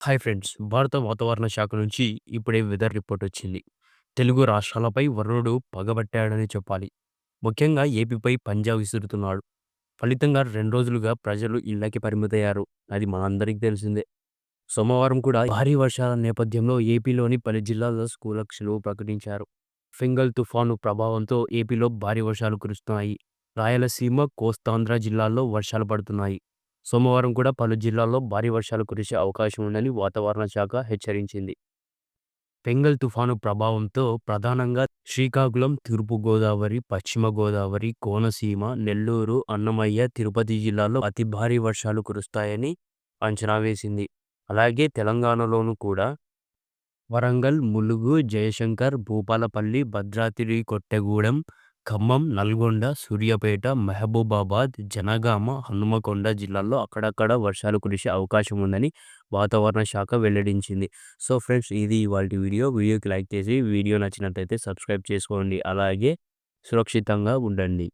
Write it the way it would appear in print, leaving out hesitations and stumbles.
Hi friends. భారత వాతావరణ శాఖ నుంచి ఇప్పుడే వెదర్ రిపోర్ట్ వచ్చింది. తెలుగు రాష్ట్రాలపై వరుణుడు పగబట్టాడని చెప్పాలి. ముఖ్యంగా ఏపీపై పంజా విసురుతున్నాడు. ఫలితంగా 2 రోజులుగా ప్రజలు ఇళ్లకి పరిమితయ్యారు. అది మనందరికీ తెలిసిందే. సోమవారం కూడా భారీ వర్షాల నేపథ్యంలో ఏపీలోని పలు జిల్లాల్లో స్కూళ్ళకు సెలవు ప్రకటించారు. ఫెంగల్ తుఫాను ప్రభావంతో ఏపీలో భారీ వర్షాలు కురుస్తున్నాయి. రాయలసీమ, కోస్తాంధ్ర జిల్లాల్లో వర్షాలు పడుతున్నాయి. సోమవారం కూడా పలు జిల్లాల్లో భారీ వర్షాలు కురిసే అవకాశం ఉందని వాతావరణ శాఖ హెచ్చరించింది. ఫెంగల్ తుఫాను ప్రభావంతో ప్రధానంగా శ్రీకాకుళం, తూర్పు గోదావరి, పశ్చిమ గోదావరి, కోనసీమ, నెల్లూరు, అన్నమయ్య, తిరుపతి జిల్లాల్లో అతి భారీ వర్షాలు కురుస్తాయని అంచనా వేసింది. అలాగే తెలంగాణలోనూ కూడా వరంగల్, ములుగు, జయశంకర్, భూపాలపల్లి, భద్రాద్రి కొత్తగూడెం, ఖమ్మం, నల్గొండ, సూర్యాపేట, మహబూబాబాద్, జనగామ, హన్మకొండ జిల్లాల్లో అక్కడక్కడ వర్షాలు కురిసే అవకాశం ఉందని వాతావరణ శాఖ వెల్లడించింది. సో ఫ్రెండ్స్, ఇది ఇవాల్టి వీడియో. వీడియోకి లైక్ చేసి వీడియో నచ్చినట్లయితే సబ్స్క్రైబ్ చేసుకోండి. అలాగే సురక్షితంగా ఉండండి.